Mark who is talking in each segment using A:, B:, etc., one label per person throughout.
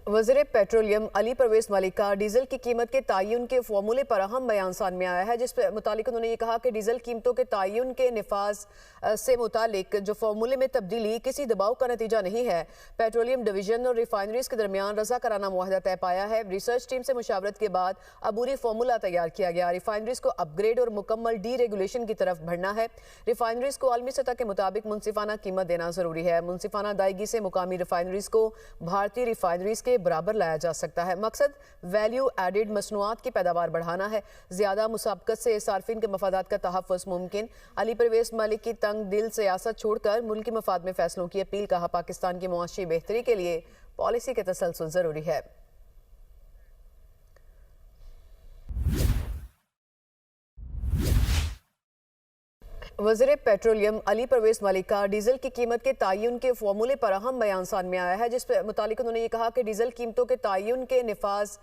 A: वज़ीर पेट्रोलियम अली परवेज़ मलिक का डीजल की कीमत के तयन के फॉर्मूले पर अहम बयान सामने आया है, जिस पर मुतालिक उन्होंने ये कहा कि डीजल कीमतों के तयन के निफाज से मुतालिक जो फॉर्मूले में तब्दीली किसी दबाव का नतीजा नहीं है। पेट्रोलियम डिवीजन और रिफाइनरीज के दरमियान रज़ाकाराना मुआहदा तय पाया है। रिसर्च टीम से मुशावरत के बाद अबूरी फार्मूला तैयार किया गया। रिफाइनरीज को अपग्रेड और मुकम्मल डी रेगुलेशन की तरफ बढ़ना है। रिफाइनरीज को आलमी सतह के मुताबिक मुनसिफाना कीमत देना जरूरी है। मुनसिफाना अदायगी से मुकामी रिफाइनरीज को भारतीय रिफाइनरीज के बराबर लाया जा सकता है। मकसद वैल्यू एडिड मसनूआत की पैदावार बढ़ाना है। ज्यादा मुसाबकत से सार्फिन के मफादात का तहफ़्फ़ुज़ मुमकिन। अली परवेज़ मलिक की तंग दिल सियासत छोड़कर मुल्की मफाद में फैसलों की अपील। कहा, पाकिस्तान की मुआशी बेहतरी के लिए पॉलिसी के तसलसल जरूरी है। वज़ीर पेट्रोलियम अली परवेज़ मलिक का डीजल की कीमत के तयन के फॉर्मूले पर अहम बयान सामने आया है, जिस पर मुतालिक उन्होंने ये कहा कि डीजल कीमतों के तयन के निफाज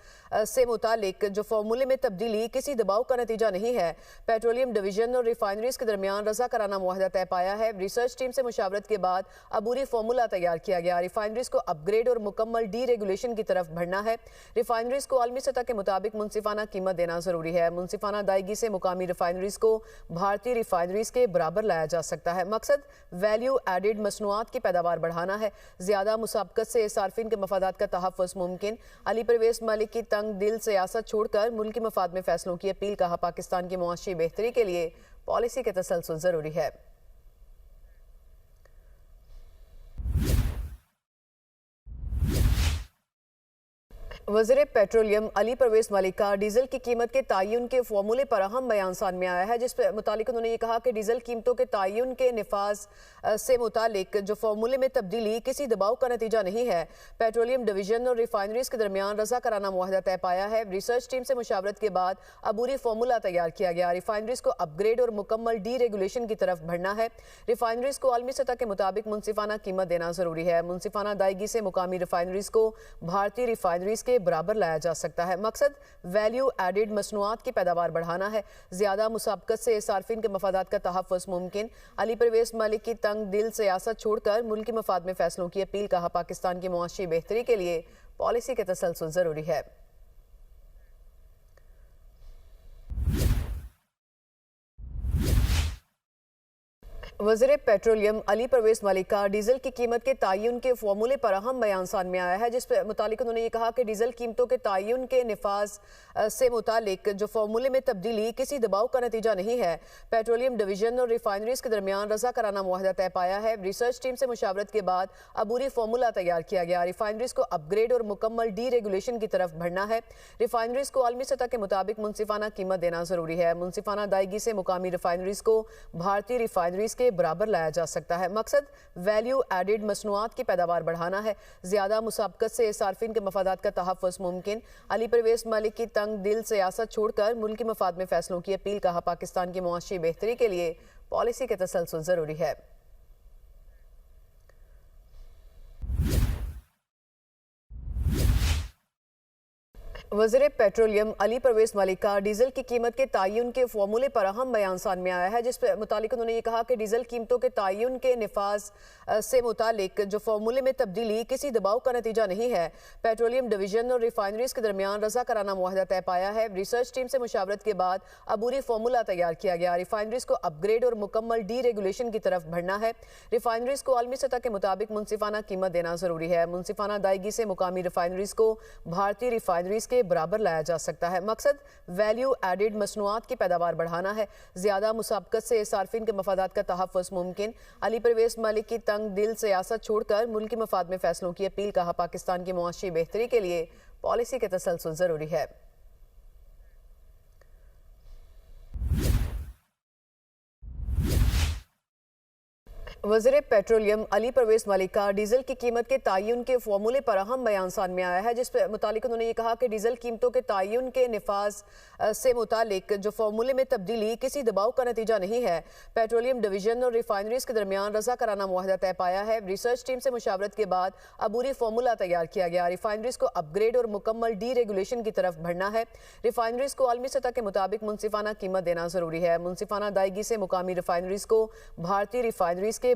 A: से मुतालिक जो फॉर्मूले में तब्दीली किसी दबाव का नतीजा नहीं है। पेट्रोलियम डिवीजन और रिफाइनरीज के दरमियान रज़ाकाराना मुआहदा तय पाया है। रिसर्च टीम से मुशावरत के बाद अबूरी फार्मूला तैयार किया गया। रिफाइनरीज को अपग्रेड और मुकम्मल डी रेगुलेशन की तरफ बढ़ना है। रिफाइनरीज को आलमी सतह के मुताबिक मुनसिफाना कीमत देना जरूरी है। मुनसिफाना अदायगी से मुकामी रिफाइनरीज को भारतीय रिफाइनरीज के बराबर लाया जा सकता है। मकसद वैल्यू एडिड मसनूआत की पैदावार बढ़ाना है। ज्यादा मुसाबकत से सार्फिन के मफादात का तहफ़्फ़ुज़ मुमकिन। अली परवेज़ मलिक की तंग दिल सियासत छोड़कर मुल्की मफाद में फैसलों की अपील। कहा, पाकिस्तान की मुआशी बेहतरी के लिए पॉलिसी के तसलसल जरूरी है। वज़ीर पेट्रोलियम अली परवेज़ मलिक का डीजल की कीमत के तयन के फॉर्मूले पर अहम बयान सामने आया है, जिस पर मुतालिक उन्होंने ये कहा कि डीजल कीमतों के तयन के निफाज से मुतालिक जो फॉर्मूले में तब्दीली किसी दबाव का नतीजा नहीं है। पेट्रोलियम डिवीजन और रिफाइनरीज के दरमियान रज़ाकाराना मुआहदा तय पाया है। रिसर्च टीम से मुशावरत के बाद अबूरी फार्मूला तैयार किया गया। रिफाइनरीज को अपग्रेड और मुकम्मल डी रेगुलेशन की तरफ बढ़ना है। रिफाइनरीज को आलमी सतह के मुताबिक मुनसिफाना कीमत देना जरूरी है। मुनसिफाना अदायगी से मुकामी रिफाइनरीज को भारतीय रिफाइनरीज के बराबर लाया जा सकता है। मकसद वैल्यू एडिड मसनूआत की पैदावार बढ़ाना है। ज्यादा मुसाबकत से सार्फिन के मफादात का तहफ़्फ़ुज़ मुमकिन। अली परवेज़ मलिक की तंग दिल सियासत छोड़कर मुल्की मफाद में फैसलों की अपील। कहा, पाकिस्तान की मुआशी बेहतरी के लिए पॉलिसी के तसलसल जरूरी है। वज़ीर पेट्रोलियम अली परवेज़ मलिक का डीजल की कीमत के तयन के फॉर्मूले पर अहम बयान सामने आया है, जिस पर मुतालिक उन्होंने ये कहा कि डीजल कीमतों के तयन के निफाज से मुतालिक जो फॉर्मूले में तब्दीली किसी दबाव का नतीजा नहीं है। पेट्रोलियम डिवीजन और रिफाइनरीज के दरमियान रज़ाकाराना मुआहदा तय पाया है। रिसर्च टीम से मुशावरत के बाद अबूरी फार्मूला तैयार किया गया। रिफाइनरीज को अपग्रेड और मुकम्मल डी रेगुलेशन की तरफ बढ़ना है। रिफाइनरीज को आलमी सतह के मुताबिक मुनसिफाना कीमत देना जरूरी है। मुनसिफाना अदायगी से मुकामी रिफाइनरीज को भारतीय रिफाइनरीज के बराबर लाया जा सकता है। मकसद वैल्यू एडिड मसनूआत की पैदावार बढ़ाना है। ज्यादा मुसाबकत से सार्फिन के मफादात का तहफ़्फ़ुज़ मुमकिन। अली परवेज़ मलिक की तंग दिल सियासत छोड़कर मुल्की मफाद में फैसलों की अपील। कहा, पाकिस्तान की मुआशी बेहतरी के लिए पॉलिसी के तसलसल जरूरी है। वज़ीर पेट्रोलियम अली परवेज़ मलिक का डीजल की कीमत के तयन के फॉर्मूले पर अहम बयान सामने आया है, जिस पर मुतालिक उन्होंने ये कहा कि डीजल कीमतों के तयन के निफाज से मुतालिक जो फॉर्मूले में तब्दीली किसी दबाव का नतीजा नहीं है। पेट्रोलियम डिवीजन और रिफाइनरीज के दरमियान रज़ाकाराना मुआहदा तय पाया है। रिसर्च टीम से मुशावरत के बाद अबूरी फार्मूला तैयार किया गया। रिफाइनरीज को अपग्रेड और मुकम्मल डी रेगुलेशन की तरफ बढ़ना है। रिफाइनरीज को आलमी सतह के मुताबिक मुनसिफाना कीमत देना जरूरी है। मुनसिफाना अदायगी से मुकामी रिफाइनरीज को भारतीय रिफाइनरीज के बराबर लाया जा सकता है। मकसद वैल्यू एडिड मसनूआत की पैदावार बढ़ाना है। ज्यादा मुसाबकत से सार्फिन के मफादात का तहफ़्फ़ुज़ मुमकिन। अली परवेज़ मलिक की तंग दिल सियासत छोड़कर मुल्की मफाद में फैसलों की अपील। कहा, पाकिस्तान की मुआशी बेहतरी के लिए पॉलिसी के तसलसल जरूरी है। वज़ीर पेट्रोलियम अली परवेज़ मलिक का डीजल की कीमत के तयन के फॉर्मूले पर अहम बयान सामने आया है, जिस पर मुतालिक उन्होंने ये कहा कि डीजल कीमतों के तयन के निफाज से मुतालिक जो फॉर्मूले में तब्दीली किसी दबाव का नतीजा नहीं है। पेट्रोलियम डिवीजन और रिफाइनरीज के दरमियान रज़ाकाराना मुआहदा तय पाया है। रिसर्च टीम से मुशावरत के बाद अबूरी फार्मूला तैयार किया गया। रिफाइनरीज को अपग्रेड और मुकम्मल डी रेगुलेशन की तरफ बढ़ना है। रिफाइनरीज को आलमी सतह के मुताबिक मुनसिफाना कीमत देना जरूरी है। मुनसिफाना अदायगी से मुकामी रिफाइनरीज को भारतीय रिफाइनरीज के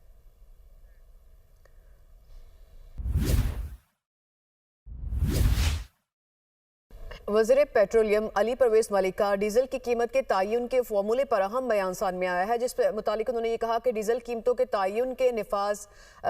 A: वज़ीर पेट्रोलियम अली परवेज़ मलिक का डीजल की कीमत के तयन के फॉर्मूले पर अहम बयान सामने आया है, जिस पर मुतालिक उन्होंने ये कहा कि डीजल कीमतों के तयन के निफाज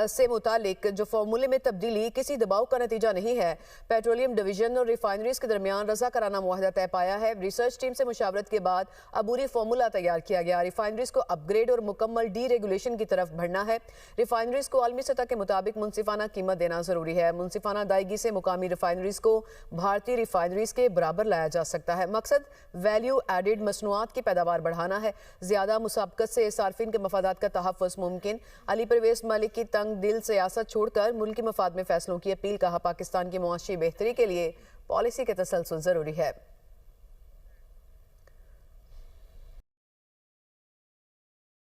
A: से मुतालिक जो फॉर्मूले में तब्दीली किसी दबाव का नतीजा नहीं है। पेट्रोलियम डिवीजन और रिफाइनरीज के दरमियान रज़ाकाराना मुआहदा तय पाया है। रिसर्च टीम से मुशावरत के बाद अबूरी फार्मूला तैयार किया गया। रिफाइनरीज को अपग्रेड और मुकम्मल डी रेगुलेशन की तरफ बढ़ना है। रिफाइनरीज को आलमी सतह के मुताबिक मुनसिफाना कीमत देना जरूरी है। मुनसिफाना अदायगी से मुकामी रिफाइनरीज को भारतीय रिफाइनरीज के बराबर लाया जा सकता है। मकसद वैल्यू एडिड मसनूआत की पैदावार बढ़ाना है। ज्यादा मुसाबकत से सार्फिन के मफादात का तहफ़्फ़ुज़ मुमकिन। अली परवेज़ मलिक की तंग दिल सियासत छोड़कर मुल्की मफाद में फैसलों की अपील। कहा, पाकिस्तान की मुआशी बेहतरी के लिए पॉलिसी के तसलसल जरूरी है।